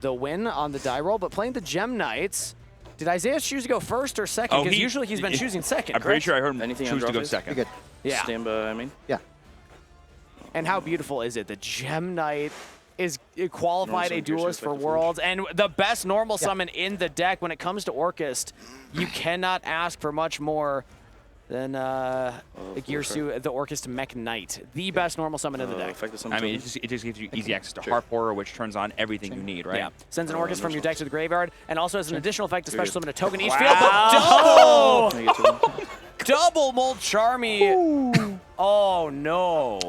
the win on the die roll, but playing the Gem Knights. Did Isaias choose to go first or second? Because usually he's been choosing second. I'm pretty sure I heard him Anything choose to go second. Good. Yeah. Stand by, I mean. Yeah. And how beautiful is it? The Gem Knight is qualified a duelist for Worlds, and the best normal summon in the deck when it comes to Orcust. You cannot ask for much more than Girsu, the Orcust Mech Knight. The best normal summon in the deck. I mean, it just gives you easy access to Heart Porter, which turns on everything you need, right? Yeah. Sends an Orcust from your deck to the graveyard, and also has an additional effect to special summon a token each Wow. field. But double Mold Charmy. Oh, no.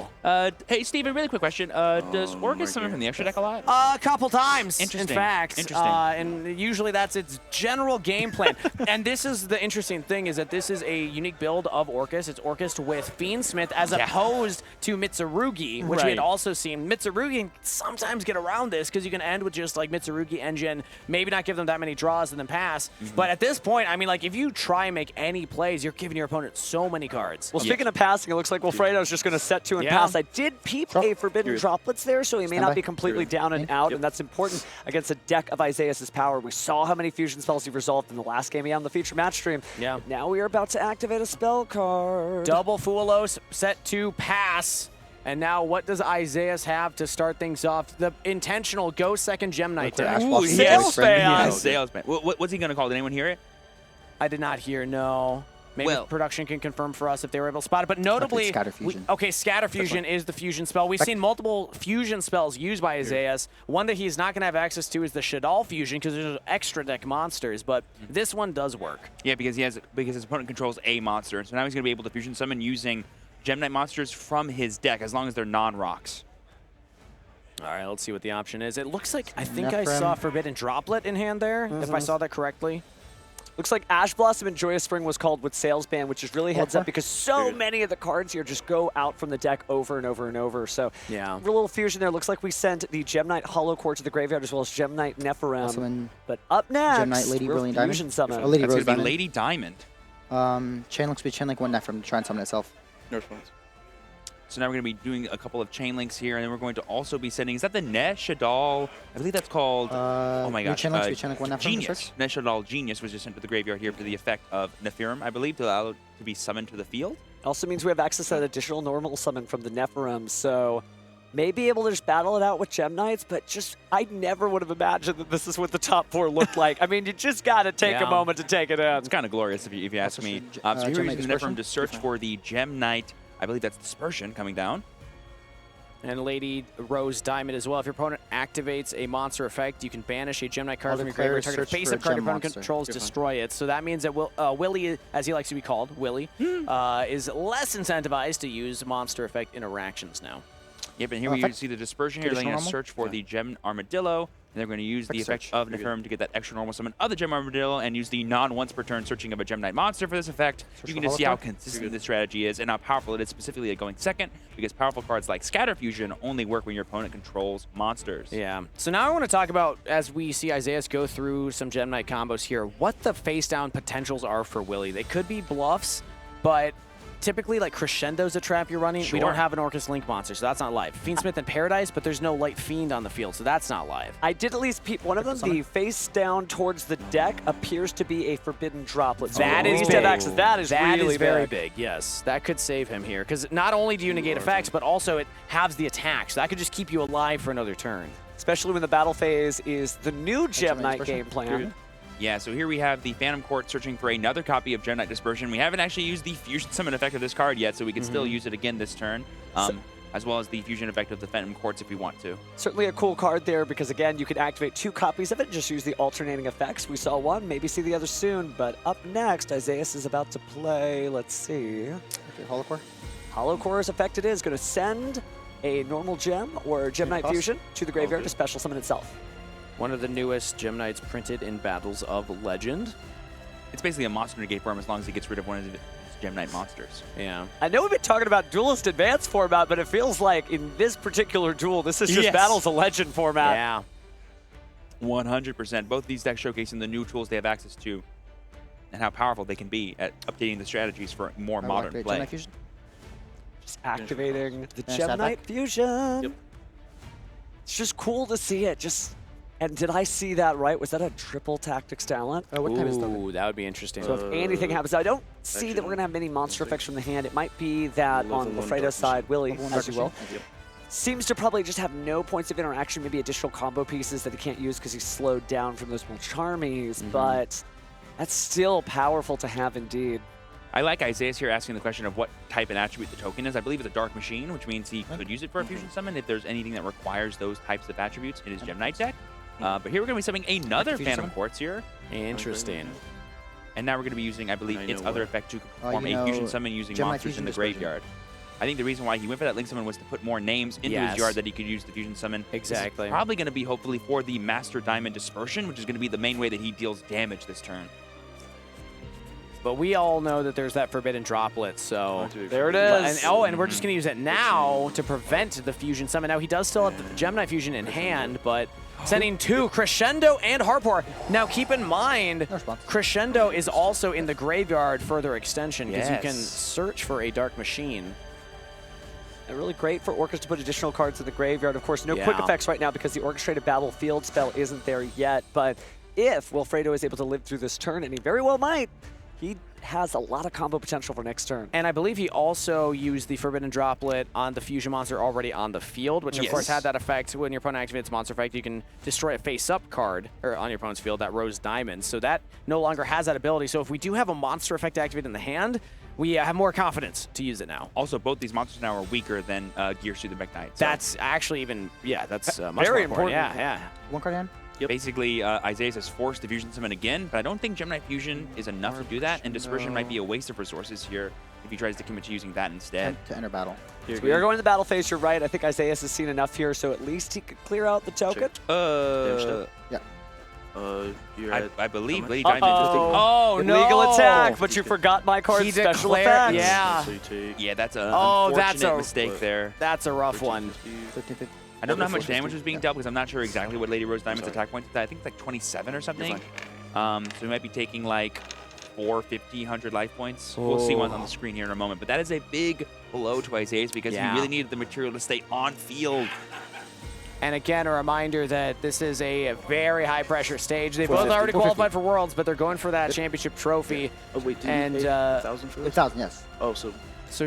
Hey, Steven, really quick question. Does Orcust summon from the extra deck a lot? A couple times, Interesting. in fact. Interesting. And usually that's its general game plan. And this is the interesting thing, is that this is a unique build of Orcust. It's Orcust with Fiendsmith as opposed to Mitsurugi, which we had also seen. Mitsurugi can sometimes get around this because you can end with just like Mitsurugi engine, maybe not give them that many draws and then pass. But at this point, I mean, like if you try and make any plays, you're giving your opponent so many cards. Well, speaking of passing, it looks like Wilfredo's just going to set 2 and pass. I did peep a Forbidden Droplets there, so he may not be completely down and out, and that's important against a deck of Isaias' power. We saw how many fusion spells he resolved in the last game he had on the feature match stream. Yeah. Now we are about to activate a spell card. Double Fuelos set to pass. And now what does Isaias have to start things off? The intentional go second Gem Knight deck. Ooh, Sales fan. Salesman. What's he going to call? Did anyone hear it? I did not hear, no. Maybe production can confirm for us if they were able to spot it. But notably, Scatter Fusion. Scatter Fusion is the fusion spell. We've seen multiple fusion spells used by Isaias. One that he's not going to have access to is the Shadal Fusion because there's extra deck monsters. But this one does work. Yeah, because his opponent controls a monster. So now he's going to be able to fusion summon using Gem Knight monsters from his deck as long as they're non-rocks. All right, let's see what the option is. It looks like I think I saw Forbidden Droplet in hand there, if I saw that correctly. Looks like Ash Blossom and Joyous Spring was called with Salesman, which is really heads up because so many of the cards here just go out from the deck over and over and over. So yeah, a little fusion there. Looks like we sent the Gem Knight Hollow Core to the graveyard as well as Gem Knight Nephirim. But up next, Gem Knight Lady Brilliant Diamond. Fusion summon. Lady That's Rose going to be Diamond. Lady Diamond. Chain Link's be Chain Link 1 Nephirim to try and summon itself. So now we're going to be doing a couple of chain links here, and then we're going to also be sending, is that the Nesh Shadal? I believe that's called, oh my gosh, Chain Link's be Chain Link 1 Nephirim. Genius. Nesh Shadal Genius was just sent to the graveyard here for the effect of Nephirim, I believe, to allow it to be summoned to the field. Also means we have access to that additional normal summon from the Nephirim, so may be able to just battle it out with Gem Knights, but just, I never would have imagined that this is what the top 4 looked like. I mean, you just got to take a moment to take it in. It's kind of glorious if you ask me. So here we're using the Nephirim to search for the Gem Knight, I believe that's Dispersion coming down. And Lady Rose Diamond as well. If your opponent activates a monster effect, you can banish a Gem Knight card from your graveyard. Target face-up card your opponent controls, destroy it. So that means that Willie, as he likes to be called, Willie, is less incentivized to use monster effect interactions now. Yep, and here we see the Dispersion here, letting us search for the Gem Armadillo. And they're going to use the effect of Nephirim to get that extra normal summon of the Gem Armadillo and use the non-once per turn searching of a Gem Knight monster for this effect. You can just see how consistent this strategy is and how powerful it is, specifically at going second, because powerful cards like Scatter Fusion only work when your opponent controls monsters. Yeah. So now I want to talk about, as we see Isaias go through some Gem Knight combos here, what the face-down potentials are for Willie. They could be bluffs, but typically, like Crescendo's a trap you're running. We don't have an Orcust Link monster, so that's not live. Fiendsmith and Paradise, but there's no Light Fiend on the field, so that's not live. I did at least peep one of them. The face down towards the deck appears to be a Forbidden Droplet. So that is big. That is really very big. Yes, that could save him here, because not only do you negate effects, but also it halves the attack, so that could just keep you alive for another turn. Especially when the battle phase is the new Gem Knight game plan. Yeah, so here we have the Phantom Court searching for another copy of Gem Knight Dispersion. We haven't actually used the Fusion Summon effect of this card yet, so we can still use it again this turn, as well as the Fusion effect of the Phantom Courts if we want to. Certainly a cool card there because, again, you can activate 2 copies of it and just use the alternating effects. We saw one, maybe see the other soon, but up next, Isaias is about to play, let's see. Okay, Hollow Core. Hollow Core's effect it is going to send a normal gem or Gem Knight Fusion to the graveyard to special summon itself. One of the newest Gem Knights printed in Battles of Legend. It's basically a monster negate for him as long as he gets rid of one of his Gem Knight monsters. Yeah. I know we've been talking about Duelist Advanced format, but it feels like in this particular duel, this is just Battles of Legend format. Yeah. 100%. Both these decks showcasing the new tools they have access to and how powerful they can be at updating the strategies for more modern play. Just activating the Gem Knight Fusion. Yep. It's just cool to see it. Just And did I see that right? Was that a triple tactics talent? What time is it? Ooh, that would be interesting. So if anything happens, I don't see that we're going to have many monster effects from the hand. It might be that on Lafredo's side, Willie, as you will, seems to probably just have no points of interaction, maybe additional combo pieces that he can't use because he's slowed down from those Charmies, but that's still powerful to have indeed. I like Isaias here asking the question of what type and attribute the token is. I believe it's a Dark Machine, which means he could use it for a Fusion Summon if there's anything that requires those types of attributes in his Gem Knight deck. But here we're going to be summoning another Phantom Quartz here. Interesting. And now we're going to be using, I believe, its other effect to perform a Fusion Summon using monsters in the graveyard. I think the reason why he went for that Link Summon was to put more names into his yard that he could use the Fusion Summon. Exactly. This is probably going to be, hopefully, for the Master Diamond Dispersion, which is going to be the main way that he deals damage this turn. But we all know that there's that Forbidden Droplet, so... There it is. And we're just going to use it now to prevent the Fusion Summon. Now, he does still have the Gemini Fusion in hand, but sending 2, Crescendo and Harpor. Now, keep in mind, Crescendo is also in the graveyard further extension, because you can search for a Dark Machine. And really great for Orcust to put additional cards in the graveyard. Of course, no quick effects right now because the Orchestrated Babel field spell isn't there yet, but if Wilfredo is able to live through this turn, and he very well might, he has a lot of combo potential for next turn. And I believe he also used the Forbidden Droplet on the Fusion monster already on the field, which of course had that effect. When your opponent activates monster effect, you can destroy a face-up card or on your opponent's field, that Rose Diamond. So that no longer has that ability. So if we do have a monster effect activated in the hand, we have more confidence to use it now. Also, both these monsters now are weaker than Gears through the Mech Knight. So. That's actually even, that's much very more important. Yeah. One card hand? Basically, Isaias has forced the Fusion Summon again, but I don't think Gemini Fusion is enough to do that, and Dispersion might be a waste of resources here if he tries to commit to using that instead. To enter battle. So we are going to the battle phase, you're right. I think Isaias has seen enough here, so at least he could clear out the token. Yeah. I believe Lady Diamond is Oh, no. Illegal attack, but you forgot my card's special effect. Yeah. Yeah, that's an unfortunate mistake there. That's a rough one. I don't know how much damage was being dealt because I'm not sure exactly what Lady Rose Diamond's attack point is. I think it's like 27 or something. So we might be taking like 450, 100 life points. We'll see one on the screen here in a moment. But that is a big blow to Isaias because he really needed the material to stay on field. And again, a reminder that this is a very high-pressure stage. They both already qualified for Worlds, but they're going for that championship trophy. Oh, wait, and 1,000 for this? 1,000, yes. Oh, so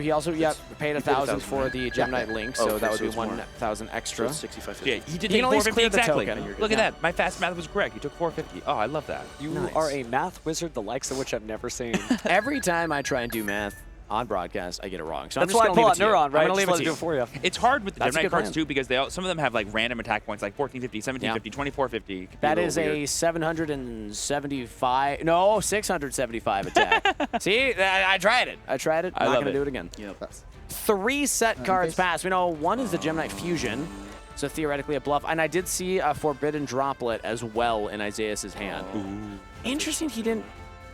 he also paid 1,000 for the Gem Knight Link, so that would be 1,000 extra. So 65. Yeah, he did He take can at least 450 clear the exactly. token. Look at that. My fast math was correct. He took 450. Oh, I love that. You are a math wizard, the likes of which I've never seen. Every time I try and do math on broadcast, I get it wrong. So That's I'm just why I pull out leave it to Neuron, you. right? I'm going to leave it to do you. it for you. It's hard with the Gem That's a Knight good cards plan. too because some of them have like random attack points like 1450, 1750, 2450. That is a 775, no, 675 attack. See, I tried it. I'm not going to do it again. Yep. 3 set cards pass. We know one is the Gem Knight Fusion, so theoretically a bluff. And I did see a Forbidden Droplet as well in Isaias' hand. Interesting he didn't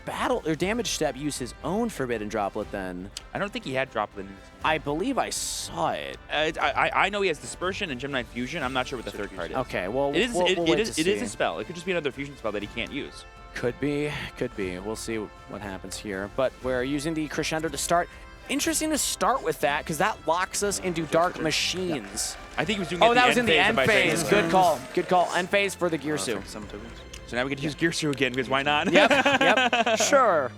battle or damage step use his own Forbidden Droplet then. I don't think he had Droplet. I believe I saw it. I know he has Dispersion and Gem Knight Fusion. I'm not sure what the third card is. Okay, well, it is it is a spell. It could just be another fusion spell that he can't use. Could be. We'll see what happens here. But we're using the Crescendo to start. Interesting to start with that because that locks us into Dark Machines. I think he was doing it that was in the end phase. Good call. End phase for the Gearsu. So now we get to use Gearsu again because why not? Yep. Sure.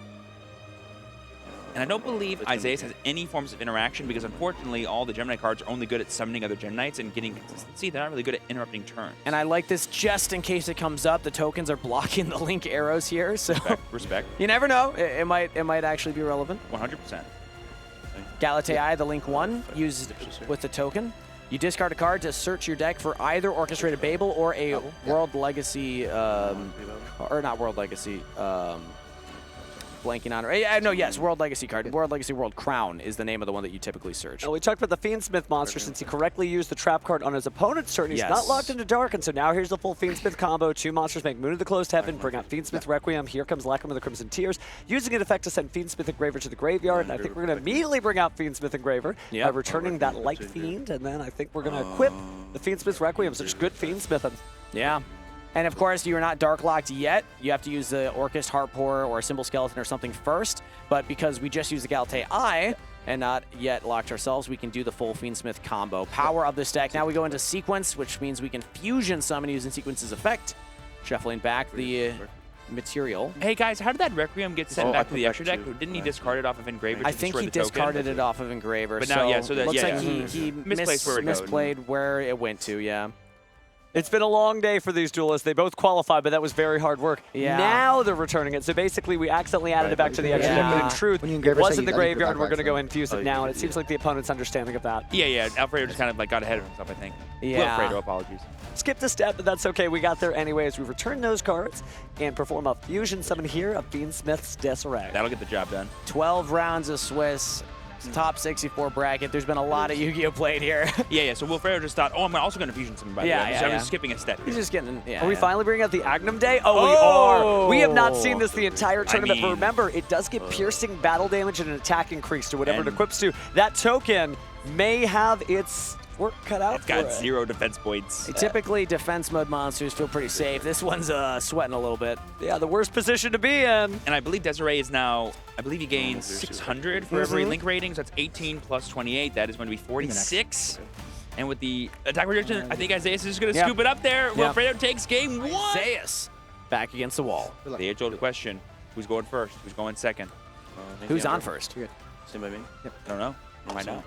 And I don't believe Isaias has any forms of interaction because unfortunately all the Gem Knight cards are only good at summoning other Gem Knights and getting consistency. They're not really good at interrupting turns. And I like this just in case it comes up. The tokens are blocking the Link arrows here, so Respect. You never know. It might actually be relevant. 100%. Galatea, the Link 1, used with the token. You discard a card to search your deck for either Orchestrated Babel or a World Legacy, or not World Legacy, blanking on it. World Legacy card. World Legacy World Crown is the name of the one that you typically search. Now, we talked about the Fiendsmith monster since he correctly used the trap card on his opponent's turn. He's not locked into Dark, and so now here's the full Fiendsmith combo. 2 monsters make Moon of the Closed Heaven, bring out Fiendsmith Requiem. Here comes Lacrim of the Crimson Tears, using an effect to send Fiendsmith Engraver to the graveyard. And I think we're going to immediately bring out Fiendsmith Engraver by returning that Light Fiend, and then I think we're going to equip the Fiendsmith Requiem. So just good Fiendsmithing. Yeah. And of course, you're not dark locked yet. You have to use the Orcust, Harpor, or a Symbol Skeleton or something first. But because we just used the Galatea Eye, and not yet locked ourselves. We can do the full Fiendsmith combo. Power of this deck. Now we go into sequence, which means we can fusion summon using sequence's effect, shuffling back the material. Hey guys, how did that Requiem get sent back to the extra deck? Didn't he discard it off of Engraver? I think he discarded it off of Engraver. But now, so looks like he misplayed where it went to, yeah. It's been a long day for these duelists. They both qualified, but that was very hard work. Yeah. Now they're returning it. So basically, we accidentally added it back to the extra deck, but in truth, it was in the graveyard. We're going to go and fuse it now, and it seems like the opponent's understanding of that. Yeah. Alfredo just kind of like got ahead of himself, I think. Yeah. Alfredo, apologies. Skipped a step, but that's okay. We got there anyway as we return those cards and perform a fusion summon here of Fiendsmith's Disarray. That'll get the job done. 12 rounds of Swiss. Top 64 bracket. There's been a lot of Yu-Gi-Oh! Played here. Yeah. So Wilfredo just thought, oh, I'm also going to fusion something by the way. I'm just skipping a step. He's just getting, Are we finally bringing out the Agnum Day? Oh, we are. We have not seen this the entire tournament, but remember, it does get piercing battle damage and an attack increase to whatever it equips to. That token may have its work cut out for it. It's got 0 defense points. Typically, defense mode monsters feel pretty safe. This one's sweating a little bit. Yeah, the worst position to be in. And I believe Desiree is now, I believe he gains 600 for every link rating, so that's 18 plus 28. That is going to be 46. And with the attack reduction, I think Isaias is just going to scoop it up there. Wilfredo takes game 1. Isaias back against the wall. The age-old question, who's going first? Who's going second? Who's on first? Same by me? Yep. I don't know. Might know.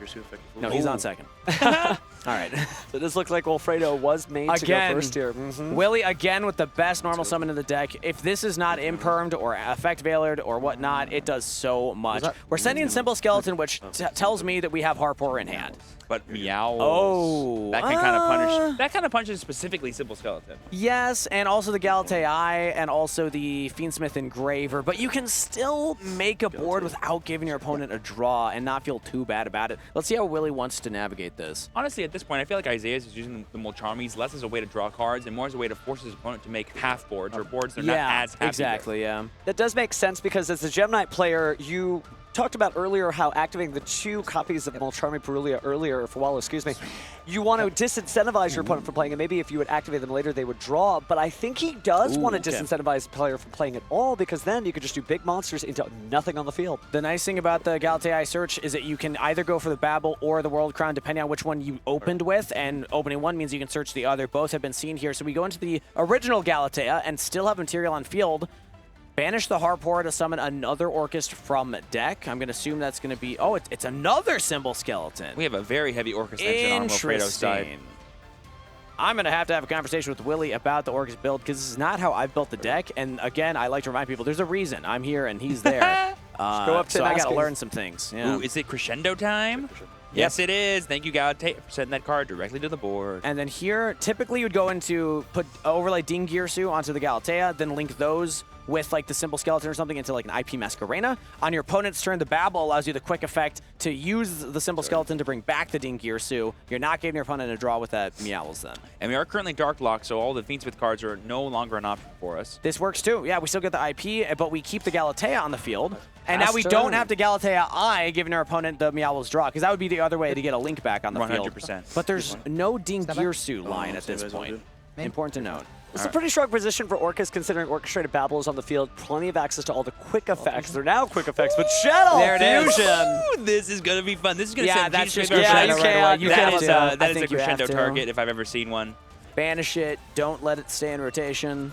No, he's on second. All right. So this looks like Wilfredo was made to go first here. Willie, again, with the best normal summon in the deck. If this is not impermed or effect veilered or whatnot, it does so much. We're sending Simple Skeleton, which tells me that we have Harpor in hand. But Meow. Oh. That can kind of punish. That kind of punches specifically Simple Skeleton. Yes, and also the Galatea and also the Fiendsmith Engraver. But you can still make a board without giving your opponent a draw and not feel too bad about it. Let's see how Willie wants to navigate this. Honestly, at this point, I feel like Isaias is using the Molcharmies less as a way to draw cards and more as a way to force his opponent to make half boards or boards they're not as happy exactly, with. That does make sense because as a Gem Knight player, you talked about earlier how activating the 2 copies of Molcharmy Perulia earlier, for Wallow, excuse me, you want to disincentivize your opponent from playing, and maybe if you would activate them later, they would draw. But I think he does want to disincentivize the player from playing at all, because then you could just do big monsters into nothing on the field. The nice thing about the Galatea Search is that you can either go for the Babel or the World Crown, depending on which one you opened with, and opening one means you can search the other. Both have been seen here. So we go into the original Galatea and still have material on field. Banish the Harpor to summon another Orcust from deck. I'm going to assume that's going to be... Oh, it's another Simple Skeleton. We have a very heavy Orcust engine on Wilfredo's side. I'm going to have a conversation with Willie about the Orcust build, because this is not how I've built the deck. And again, I like to remind people, there's a reason I'm here and he's there. Go up to so I got to learn some things. Yeah. Ooh, is it crescendo time? Yes, it is. Thank you, Galatea, for sending that card directly to the board. And then here, typically you would go into overlay Dingirsu onto the Galatea, then link those with like the Simple Skeleton or something into like an IP Masquerena. On your opponent's turn, the Babel allows you the quick effect to use the Simple Skeleton to bring back the Dingirsu. You're not giving your opponent a draw with that Meowls then. And we are currently dark locked, so all the Fiendsmith cards are no longer an option for us. This works too. Yeah, we still get the IP, but we keep the Galatea on the field. And now we don't have to Galatea I giving our opponent the Meowls draw, because that would be the other way to get a link back on the 100%. field. But there's no Dingirsu line at this point. Important to note. It's a pretty strong position for Orcust, considering Orchestrated Babel is on the field. Plenty of access to all the quick effects. They're now quick effects, but Shadow Fusion! Ooh, this is going to be fun. This is going to send that's just crescendo right away. That is a crescendo target if I've ever seen one. Banish it. Don't let it stay in rotation.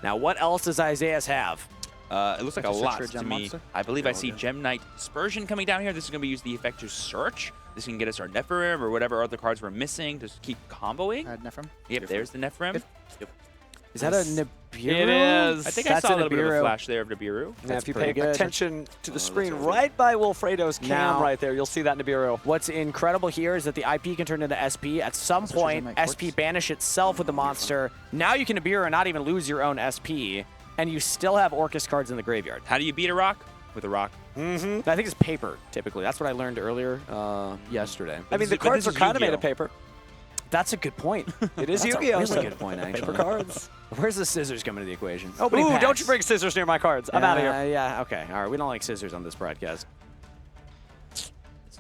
Now, what else does Isaias have? It looks like a lot to me. I believe I see Gem Knight Dispersion coming down here. This is going to be used the effect to search. This can get us our Nephirim or whatever other cards we're missing to keep comboing. Nephirim. Yep, there's the Nephirim. Yep. Is that a Nibiru? It is. I think I saw a little bit of a flash there of Nibiru. Now, if you pay attention to the screen right by Wilfredo's cam right there, you'll see that Nibiru. What's incredible here is that the IP can turn into SP. At some point, SP banish itself with the monster. Now you can Nibiru and not even lose your own SP, and you still have Orcust cards in the graveyard. How do you beat a rock? With a rock. I think it's paper, typically. That's what I learned earlier yesterday. I mean, the cards are kind of made of paper. That's a good point. It is Yu-Gi-Oh! That's a really good point, actually. Paper cards. Where's the scissors coming to the equation? Ooh, don't you bring scissors near my cards. I'm out of here. Yeah, okay. All right, we don't like scissors on this broadcast.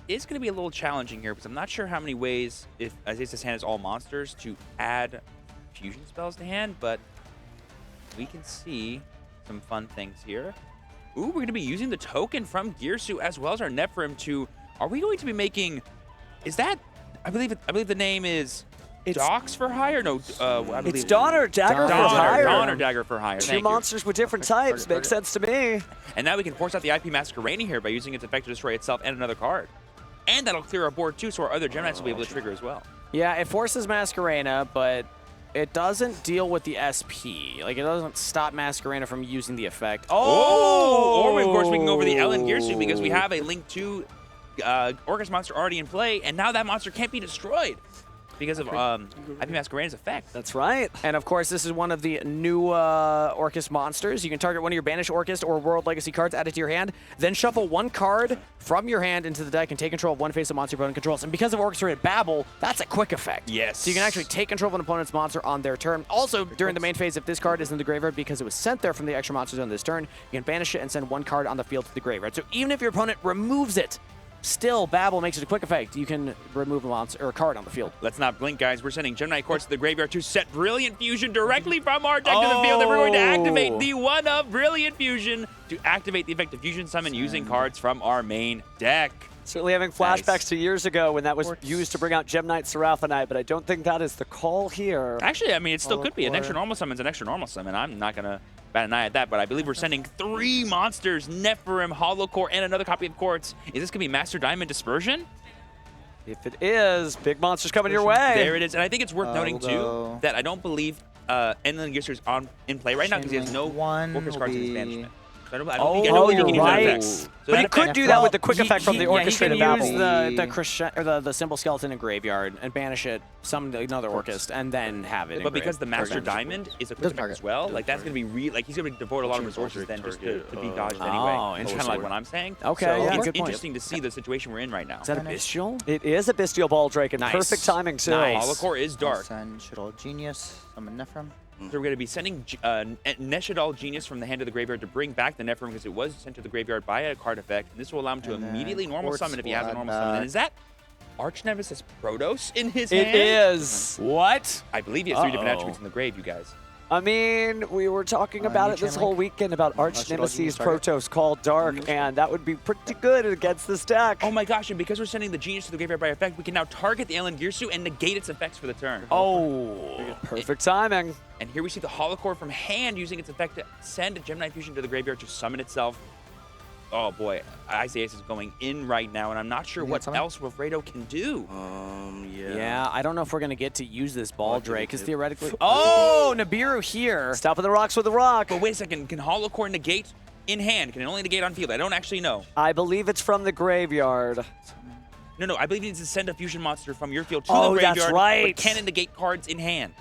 It's going to be a little challenging here because I'm not sure how many ways, if Isaias' hand is all monsters, to add fusion spells to hand, but we can see some fun things here. Ooh, we're going to be using the token from Girsu as well as our Nephrim to... Are we going to be making... Is that... I believe the name is... Dox for hire? No, I believe... It's Dawn or Dagger for hire. Dawn or Dagger for hire. Two monsters with different types. Makes sense to me. And now we can force out the IP Masquerade here by using its effect to destroy itself and another card. And that'll clear our board too, so our other Gem Knights will be able to trigger as well. Yeah, it forces Masquerena, but it doesn't deal with the SP. Like, it doesn't stop Masquerena from using the effect. Oh! Or, of course, we can go over the Ellen Girsu because we have a Link 2 Orcust monster already in play, and now that monster can't be destroyed because of IP Masquerade's effect. That's right. And of course, this is one of the new Orcust monsters. You can target one of your banished Orcust or World Legacy cards, add it to your hand, then shuffle one card from your hand into the deck and take control of one face of monster your opponent controls. And because of Orchestrated Babel, that's a quick effect. Yes. So you can actually take control of an opponent's monster on their turn. Also, during the main phase, if this card is in the graveyard because it was sent there from the extra monster zone this turn, you can banish it and send one card on the field to the graveyard. So even if your opponent removes it, still, Babel makes it a quick effect. You can remove a monster or a card on the field. Let's not blink, guys. We're sending Gem Knight Courts to the graveyard to set Brilliant Fusion directly from our deck to the field. And we're going to activate the one of Brilliant Fusion to activate the effect of Fusion Summon using cards from our main deck. Certainly having flashbacks to years ago when that was used to bring out Gem Knight Seraphonite, but I don't think that is the call here. Actually, I mean, it still could be. An extra normal summon's an extra normal summon. I'm not going to bat an eye at that, but I believe we're sending 3 monsters, Nephrim, Holocore, and another copy of Quartz. Is this going to be Master Diamond Dispersion? If it is, big monsters coming your way. There it is. And I think it's worth noting, too, that I don't believe Enlil Gisser's in play right now because he has no Orcust cards in his banishment. So I don't think you're he can use that right. effect. So But he could do that with the quick effect from the Orchestrated Babel. He can use the Symbol Skeleton in graveyard and banish it, summon another Orcust, and then have it. But because the Master Diamond is a quick effect as well, like that's going to be he's going to devote a lot of resources then just to be dodged anyway. Oh, Kind of like what I'm saying. Okay, so yeah, it's good point. interesting to see the situation we're in right now. Is that a Bystial? It is a Bystial Ball Drake, and Nice. perfect timing, too. Nice. Holocore is dark. Send Shuttle Genius, summon Nephrim. So we're going to be sending Neshadal Genius from the hand to the graveyard to bring back the Nephrim because it was sent to the graveyard by a card effect. And this will allow him to immediately normal summon if he has a normal summon. And is that Arch Nemesis Protos in his hand? It is. What? I believe he has 3 different attributes in the grave, you guys. I mean, we were talking about it this whole weekend about Arch Nemesis Protos called Dark, and that would be pretty good against this deck. Oh my gosh, and because we're sending the Genius to the graveyard by effect, we can now target the Ellen Girsu and negate its effects for the turn. Oh. Perfect timing. And here we see the Holocore from hand using its effect to send a Gem Knight Fusion to the graveyard to summon itself. Oh boy, Isaias is going in right now, and I'm not sure what else Wilfredo can do. Yeah, I don't know if we're going to get to use this Ball Drake, because theoretically... Oh, Nibiru here. Stopping the rocks with the rock. But wait a second, can Holocore negate in hand? Can it only negate on field? I don't actually know. I believe it's from the graveyard. No, I believe it needs to send a fusion monster from your field to the graveyard. That's right. But can it negate cards in hand?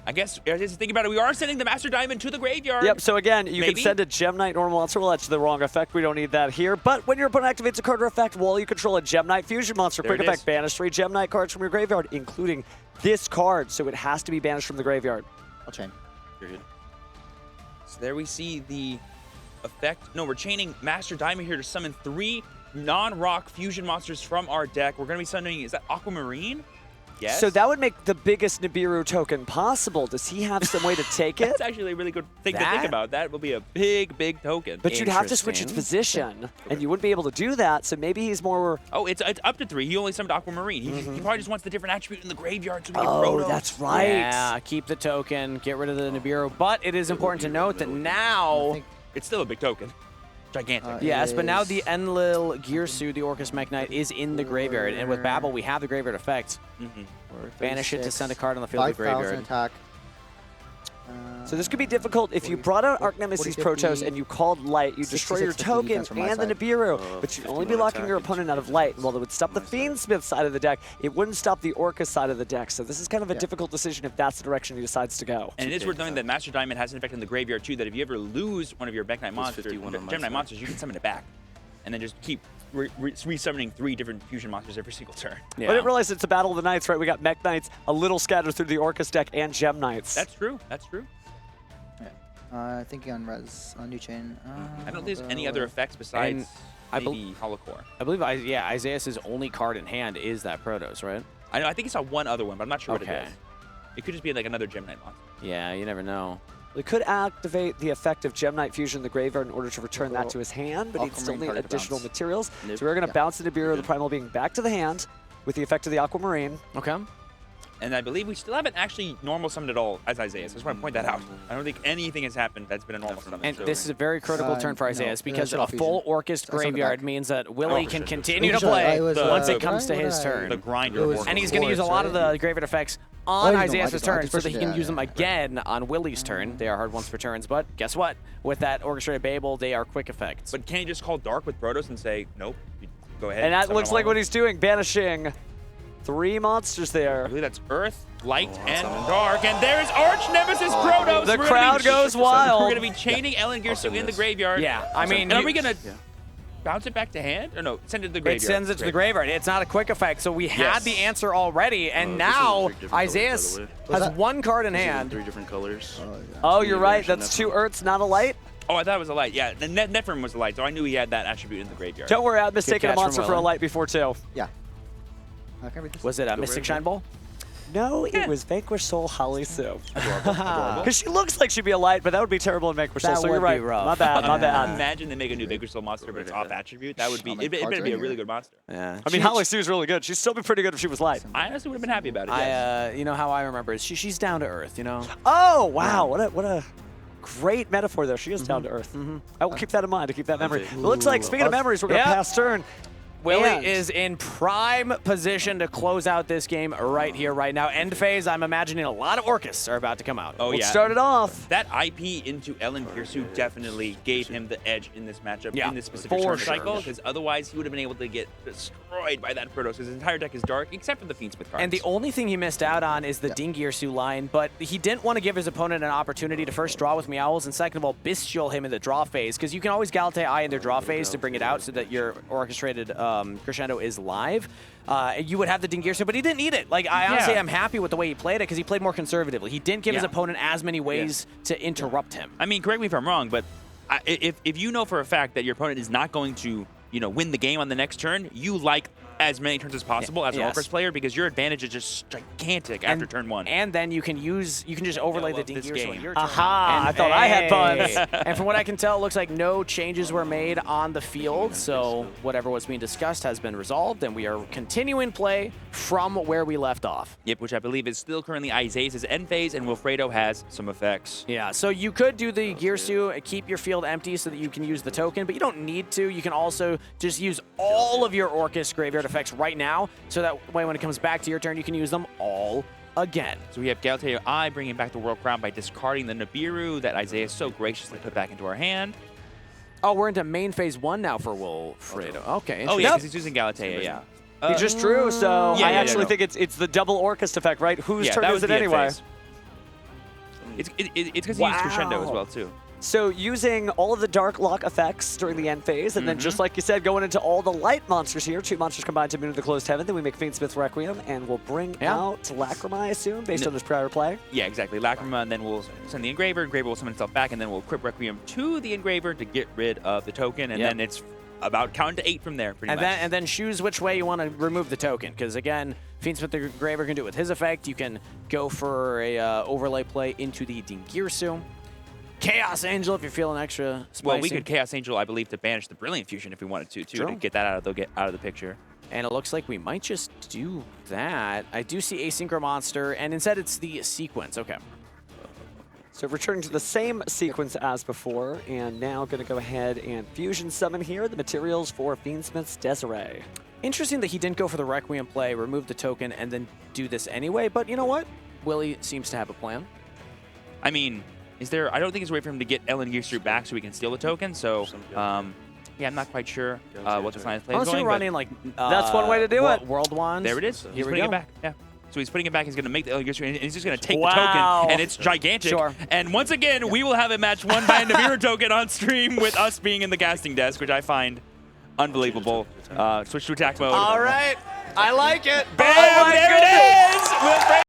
I guess, thinking about it, we are sending the Master Diamond to the graveyard. Yep, so again, you can send a Gem Knight normal monster. Well, that's the wrong effect. We don't need that here. But when your opponent activates a card or effect while you control a Gem Knight fusion monster, quick effect, banish 3 Gem Knight cards from your graveyard, including this card. So it has to be banished from the graveyard. I'll chain. Period. So there we see the effect. No, we're chaining Master Diamond here to summon 3 non-rock fusion monsters from our deck. We're going to be summoning, is that Aquamarine? Yes. So that would make the biggest Nibiru token possible. Does he have some way to take it? That's actually a really good thing to think about. That will be a big, big token. But you'd have to switch its position, and you wouldn't be able to do that, so maybe he's more... Oh, it's up to 3. He only summoned Aquamarine. He probably just wants the different attribute in the graveyard to make Protos. That's right. Yeah, keep the token, get rid of the Nibiru. But it is important to note that now... It's still a big token. Gigantic. Yes, but now the Enlil Girsu, the Orcust Mech Knight, is in the graveyard. And with Babel, we have the graveyard effect. Banish it to send a card on the field of the graveyard. Attack. So this could be difficult if you brought out Arch Nemesis Protos and you called Light, you destroy your token and the Nibiru, but you'd only be locking your opponent out of Light. And while it would stop the Fiendsmith side of the deck, it wouldn't stop the Orcust side of the deck. So this is kind of a difficult decision if that's the direction he decides to go. And it is worth noting that Master Diamond has an effect in the graveyard too, that if you ever lose one of your Mech Knight monsters, Gem Knight monsters, you can summon it back. And then just keep re-summoning 3 different fusion monsters every single turn. Yeah. I didn't realize it's a Battle of the Knights, right? We got Mech Knights a little scattered through the Orcust deck and Gem Knights. That's true. That's true. Thinking on res, on new chain. I don't think there's any other effects besides maybe Holocore. I believe, Isaias' only card in hand is that Protos, right? I know. I think he saw one other one, but I'm not sure what it is. It could just be like another Gem Knight monster. Yeah, you never know. We could activate the effect of Gem Knight Fusion in the graveyard in order to return that to his hand, but he'd still need additional materials. So we're going to bounce the Nibiru, the Primal Being, back to the hand with the effect of the Aquamarine. Okay. And I believe we still haven't actually normal summoned at all as Isaias. I just want to point that out. I don't think anything has happened that's been a normal summon. And this is a very critical turn for Isaias because a full Orcust graveyard means that Willie can continue to play once it comes to his turn. The grinder. And he's going to use a lot of the graveyard effects on Isaias' turn so that he can use them again on Willie's turn. They are hard ones for turns, but guess what? With that Orchestrated Babel, they are quick effects. But can he just call Dark with Protoss and say, nope, go ahead? And that looks like what he's doing, banishing 3 monsters there. I believe that's Earth, Light, and Dark. And there's Arch Nemesis Protoss. The crowd goes wild. We're going to be chaining Ellen Gearsu in the graveyard. Yeah, I mean... And are we going to bounce it back to hand? Or no, send it to the graveyard? It sends it to the graveyard. It's not a quick effect, so we had the answer already, and now Isaias has 1 card in hand. 3 different colors. Oh, you're right. That's 2 Earths, not a Light. Oh, I thought it was a Light. Yeah, the Nephrim was a Light, so I knew he had that attribute in the graveyard. Don't worry, I've mistaken a monster for a Light before, too. Yeah. Can I read this? Was it a Mystic Shine Bowl? No, it was Vanquish Soul Holly Sue. Because she looks like she'd be a Light, but that would be terrible in Vanquish Soul, so you're right. My bad, my bad. Imagine they make a new Vanquish Soul monster, but it's off attribute. That would be, it'd be a really good monster. Yeah. I mean, Holly Sue's really good. She'd still be pretty good if she was Light. I honestly would have been happy about it, yes. You know how I remember is she's down to earth, you know? Oh, wow. What a great metaphor there. She is down to earth. I will keep that in mind to keep that memory. It looks like, speaking of memories, we're going to pass turn. Willie is in prime position to close out this game right here, right now. End phase, I'm imagining a lot of Orcusts are about to come out. Oh, yeah. Let's start it off. That IP into Ellen Gearsu definitely gave him the edge in this matchup, in this specific for turn cycle, because otherwise he would have been able to get destroyed by that Protoss. His entire deck is dark, except for the Fiendsmith cards. And the only thing he missed out on is the Dingirsu line, but he didn't want to give his opponent an opportunity to first draw with Meowls, and second of all, Bystial him in the draw phase, because you can always Galatea Eye in their draw phase to bring it out so that your orchestrated crescendo is live. You would have the Dingirsu, but he didn't need it. Like, I honestly am happy with the way he played it because he played more conservatively. He didn't give his opponent as many ways to interrupt him. I mean, correct me if I'm wrong, but if you know for a fact that your opponent is not going to, win the game on the next turn, you like as many turns as possible as an Orcust player because your advantage is just gigantic after turn 1. And then you can just overlay the Dingirsu on your turn. Aha! I thought I had buns. And from what I can tell, it looks like no changes were made on the field, so whatever was being discussed has been resolved, and we are continuing play from where we left off. Yep, which I believe is still currently Isaias' end phase, and Wilfredo has some effects. Yeah, so you could do the Gearsu, keep your field empty so that you can use the token, but you don't need to. You can also just use all of your Orcust graveyard effects right now, so that way when it comes back to your turn, you can use them all again. So we have Galatea Eye bringing back the World Crown by discarding the Nibiru that Isaias so graciously put back into our hand. Oh, we're into main phase 1 now for Wilfredo. Okay. Oh, yeah, because he's using Galatea, yeah. He just drew, so I actually think it's the double Orcust effect, right? Whose turn is it anyway? It's because he used Crescendo as well, too. So using all of the Dark Lock effects during the end phase, and then just like you said, going into all the light monsters here, 2 monsters combined to Moon of the Closed Heaven, then we make Fiendsmith Requiem, and we'll bring out Lacrima, I assume, based on his prior play. Yeah, exactly. Lacrima, and then we'll send the Engraver, Engraver will summon itself back, and then we'll equip Requiem to the Engraver to get rid of the token, and then it's about counting to 8 from there, pretty much. And then choose which way you want to remove the token, because again, Fiendsmith the Engraver can do it with his effect. You can go for a overlay play into the Dingirsu. Chaos Angel if you're feeling extra spicy. Well, we could Chaos Angel, I believe, to banish the Brilliant Fusion if we wanted to, too, to get that out of the picture. And it looks like we might just do that. I do see a Synchro Monster, and instead it's the sequence. Okay. So returning to the same sequence as before, and now going to go ahead and fusion summon here the materials for Fiendsmith's Desiree. Interesting that he didn't go for the Requiem play, remove the token, and then do this anyway, but you know what? Willie seems to have a plan. I mean, I don't think there's a way for him to get Ellen Gearsu back so we can steal the token, so, yeah, I'm not quite sure what the plan is going. Unless you're running, like, that's one way to do it. World Wands. There it is. He's putting it back. Yeah. So he's putting it back. He's going to make the Ellen Gearsu, and he's just going to take the token, and it's gigantic. And once again, we will have a match won by a Nibiru token on stream with us being in the casting desk, which I find unbelievable. Switch to attack mode. All right. I like it. Bam! There it is!